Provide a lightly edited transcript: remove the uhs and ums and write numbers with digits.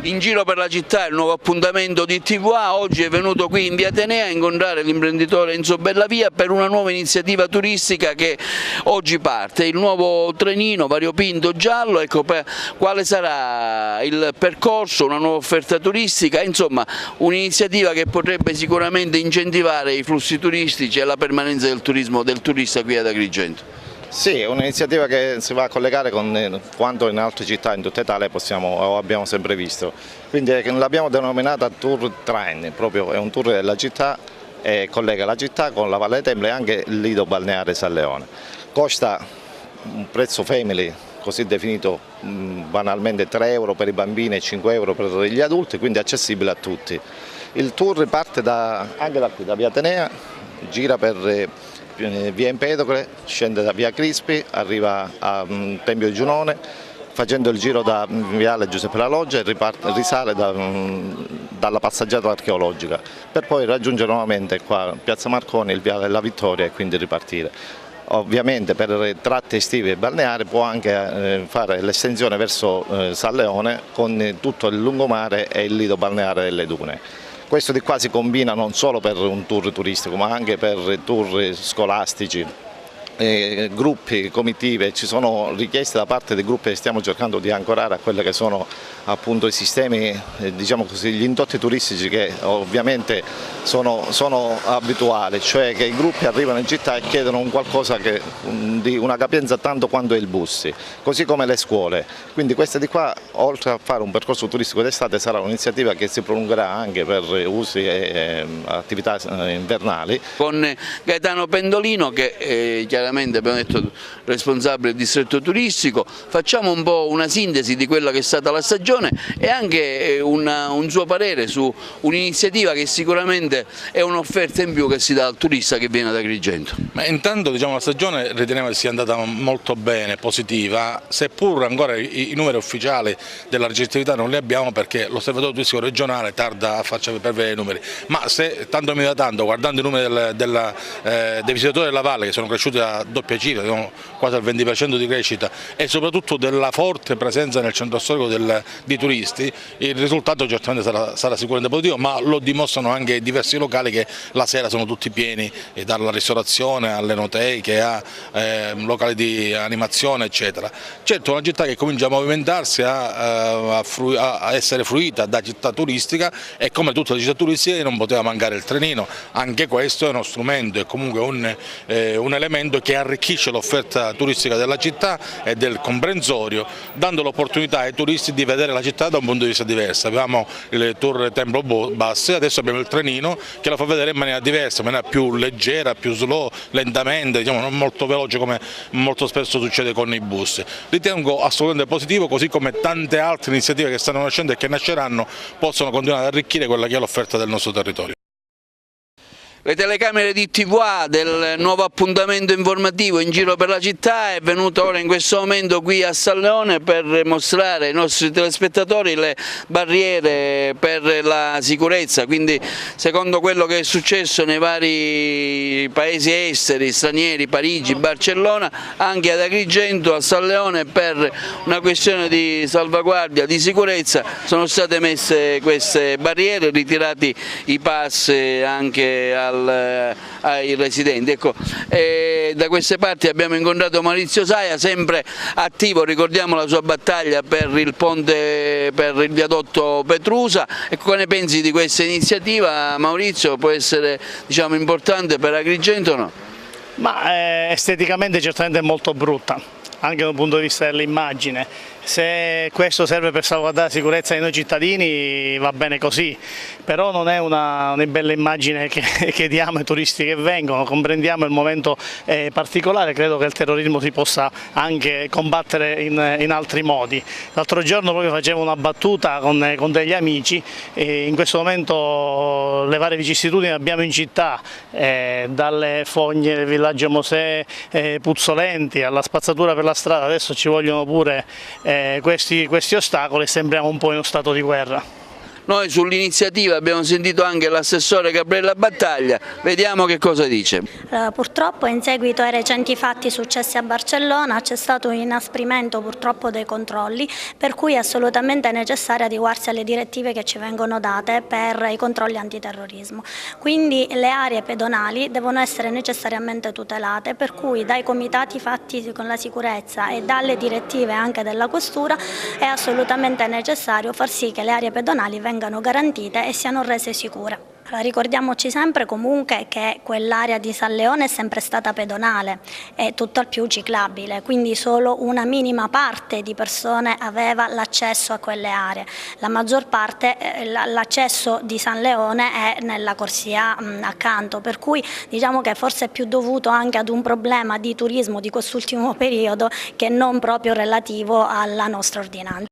In giro per la città il nuovo appuntamento di TVA, oggi è venuto qui in via Atenea a incontrare l'imprenditore Enzo Bellavia per una nuova iniziativa turistica che oggi parte, il nuovo trenino variopinto giallo. Ecco, quale sarà il percorso, una nuova offerta turistica, insomma un'iniziativa che potrebbe sicuramente incentivare i flussi turistici e la permanenza del turismo del turista qui ad Agrigento. Sì, è un'iniziativa che si va a collegare con quanto in altre città in tutta Italia abbiamo sempre visto, quindi l'abbiamo denominata Tour Train, proprio è un tour della città e collega la città con la Valle Temple e anche il lido balneare San Leone. Costa un prezzo family, così definito banalmente 3 euro per i bambini e 5 euro per gli adulti, quindi accessibile a tutti. Il tour parte anche da qui, da via Atenea, gira per via Empedocle, scende da via Crispi, arriva a Tempio di Giunone, facendo il giro da viale Giuseppe La Loggia e risale dalla passeggiata archeologica per poi raggiungere nuovamente qua Piazza Marconi, il viale della Vittoria e quindi ripartire. Ovviamente per tratte estive e balneari può anche fare l'estensione verso San Leone con tutto il lungomare e il lido balneare delle dune. Questo di qua si combina non solo per un tour turistico ma anche per tour scolastici, gruppi, comitive. Ci sono richieste da parte dei gruppi che stiamo cercando di ancorare a quelli che sono appunto i sistemi, diciamo così, gli indotti turistici che ovviamente sono abituali, cioè che i gruppi arrivano in città e chiedono un qualcosa di una capienza tanto quanto il bus, così come le scuole. Quindi questa di qua, oltre a fare un percorso turistico d'estate, sarà un'iniziativa che si prolungherà anche per usi e attività invernali. Con Gaetano Pendolino che chiaramente abbiamo detto responsabile del distretto turistico, facciamo un po' una sintesi di quella che è stata la stagione e anche un suo parere su un'iniziativa che sicuramente è un'offerta in più che si dà al turista che viene ad Agrigento. Ma intanto la stagione riteniamo che sia andata molto bene, positiva, seppur ancora i numeri ufficiali della ricettività non li abbiamo perché l'osservatorio turistico regionale tarda a farci pervenire i numeri, ma se tanto mi da tanto, guardando i numeri dei visitatori della valle che sono cresciuti a doppia cifra, quasi al 20% di crescita e soprattutto della forte presenza nel centro storico di turisti, il risultato certamente sarà sicuramente positivo, ma lo dimostrano anche diversi locali che la sera sono tutti pieni, dalla ristorazione alle enoteche a locali di animazione eccetera. Certo, è una città che comincia a movimentarsi, a essere fruita da città turistica e come tutte le città turistiche non poteva mancare il trenino, anche questo è uno strumento, è comunque un elemento che arricchisce l'offerta turistica della città e del comprensorio, dando l'opportunità ai turisti di vedere la città da un punto di vista diverso. Avevamo il tour Tempio Bassi, adesso abbiamo il trenino che la fa vedere in maniera diversa, in maniera più leggera, più slow, lentamente, non molto veloce come molto spesso succede con i bus. Ritengo assolutamente positivo, così come tante altre iniziative che stanno nascendo e che nasceranno possono continuare ad arricchire quella che è l'offerta del nostro territorio. Le telecamere di TVA del nuovo appuntamento informativo in giro per la città è venuto ora in questo momento qui a San Leone per mostrare ai nostri telespettatori le barriere per la sicurezza, quindi secondo quello che è successo nei vari paesi esteri, stranieri, Parigi, Barcellona, anche ad Agrigento, a San Leone per una questione di salvaguardia, di sicurezza sono state messe queste barriere, ritirati i pass anche ai residenti. Ecco, da queste parti abbiamo incontrato Maurizio Saia, sempre attivo, ricordiamo la sua battaglia per il ponte, per il viadotto Petrusa. Ecco, cosa ne pensi di questa iniziativa, Maurizio? Può essere importante per Agrigento o no? Ma esteticamente certamente è molto brutta, anche dal punto di vista dell'immagine. Se questo serve per salvaguardare la sicurezza dei noi cittadini va bene così, però non è una bella immagine che diamo ai turisti che vengono, comprendiamo il momento particolare, credo che il terrorismo si possa anche combattere in altri modi. L'altro giorno proprio facevo una battuta con degli amici e in questo momento le varie vicissitudini che abbiamo in città, dalle fogne del villaggio Mosè puzzolenti alla spazzatura per la strada, adesso ci vogliono pure questi ostacoli e sembriamo un po' in uno stato di guerra. Noi sull'iniziativa abbiamo sentito anche l'assessore Gabriella Battaglia, vediamo che cosa dice. Purtroppo in seguito ai recenti fatti successi a Barcellona c'è stato un inasprimento purtroppo dei controlli, per cui è assolutamente necessario adeguarsi alle direttive che ci vengono date per i controlli antiterrorismo. Quindi le aree pedonali devono essere necessariamente tutelate, per cui dai comitati fatti con la sicurezza e dalle direttive anche della questura è assolutamente necessario far sì che le aree pedonali vengano garantite e siano rese sicure. Ricordiamoci sempre comunque che quell'area di San Leone è sempre stata pedonale e tutt'al più ciclabile, quindi solo una minima parte di persone aveva l'accesso a quelle aree. La maggior parte, l'accesso di San Leone è nella corsia accanto, per cui diciamo che forse è più dovuto anche ad un problema di turismo di quest'ultimo periodo che non proprio relativo alla nostra ordinanza.